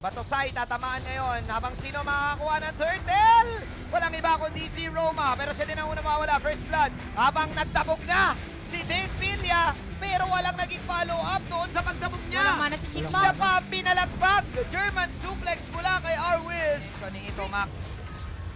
Batosay tatamaan ngayon habang sino makakakuha ng turtle? Walang iba kundi si Roma, pero siya din ang unang mawala, first blood. Habang nagtabog na si Dave Villa, pero walang naging follow-up doon sa pagtabog niya. Walang mana si Chick Siya Max. pa pinalagbag. German suplex mula kay Arwiz. Kaning ito, Max.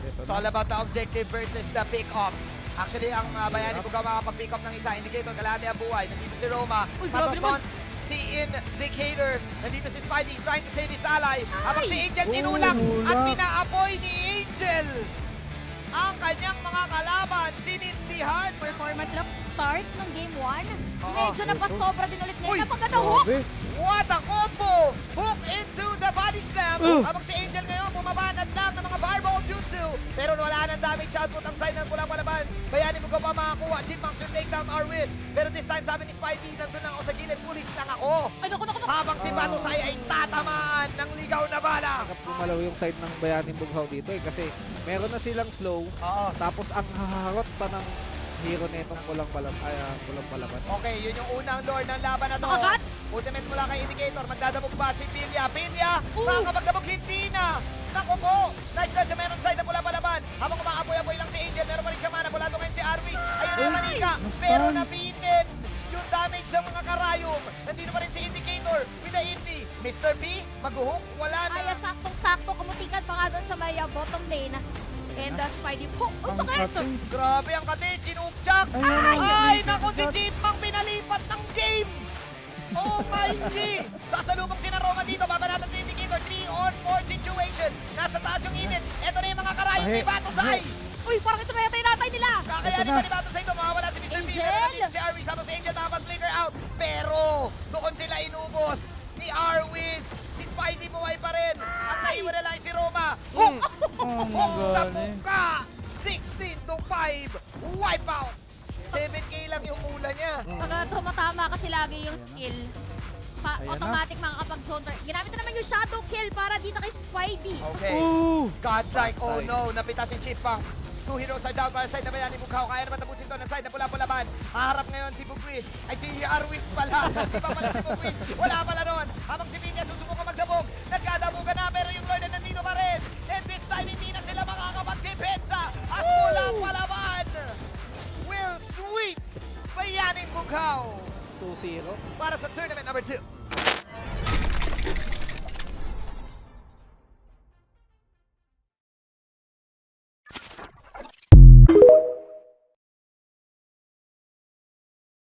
It's all about the objective versus the pick-ups. Actually, ang Bayani Bugaw makapag-pick up ng isa. Indicator, kalahati ang buhay. Nandito si Roma. Uy, grabe naman. Si Indicator. Nandito si Spidey trying to save his ally. Habang si Angel tinulang at pinaapoy ni Angel ang kanyang mga kalaban. Sinindihan. Performance lang start ng game 1. Oo. Medyo napasobra din ulit Uy, nila. Pagkana hook. What a combo! Hook into the body slam. Habang si Angel ngayon bumabanat lang ng mga fireball jutsu. Pero wala nang damage output ang side ng pulang palaban. Bayani mo pa makakuha. Chipmunks will take down Arwiz. Pero this time sabi ni Spidey, nandun lang ako sa gilid. Pulis lang ako. Ay, naku. Habang si Batosay ay tatamaan ng ligaw na bala. Pumalaw yung side ng Bayaning Bughaw dito eh kasi meron na silang slow Oo. tapos ang haharot pa ng hero nitong pulang palaban. Okay, yun yung unang lord ng laban na to. Nakagat! Ultimate mula kay Indicator. Magdadabog ba si Villa? Villa! Makakapagdabog hindi na! Naku po! Nice na siya. Meron side na pula palaban. Habang umaapoy-apoy lang si Angel. Meron pa rin siya mana. Pulado ngayon si Arwiz. Ayun na yung manika. Pero nabitin yung damage ng mga karayom. Nandito pa rin si Indicator. With the Indy. Mr. P, mag-hook. Wala na. Kaya saktong-sakto. Kumutikan pa nga doon sa may bottom lane. And Spidey, hook. Ang sakit! Grabe ang kate. Chinukchak. Ay, naku si Chipmunk pinalipat ng game. Oh my G! Sasalubong si na Roma dito. Babanatan si Indicator. 3-on-4 situation. Nasa taas yung init. Ito na yung mga karayom ni Batosay. Uy, parang ito na yata yung natay nila. Kakayanin pa ni Batosay ito. Mawawala si Mr. P. Angel! Pero nandito si Arwiz. Habang si Angel makapag-flicker out. Pero doon sila inubos ni Arwiz. Si Spidey buhay pa rin. Ang naiwan na lang si Roma. Hook! Hook sa muka! 16-5. Wipeout! 7K lang yung mula niya. Pag tumatama kasi lagi yung skill, automatic makakapag-zone. Ginamit na naman yung shadow kill para dito kay Spidey. Okay. Godlike. Oh no. Napitas yung Chipmunk. 2 heroes are down para sa side na Bayani Bughaw. Kaya naman tapusin to ng side na pula-pulaban. Haharap ngayon si Bugwis. Ay si Arwiz pala. Di pa pala si Bugwis. Wala pala nun. Habang si Villa susubukan magdabog. Nagkadabugan na pero yung Lord na nandito pa rin. And this time hindi na sila makakapag-depensa. As pula-palaban will sweep Bayani Bughaw 2-0. para sa tournament number 2.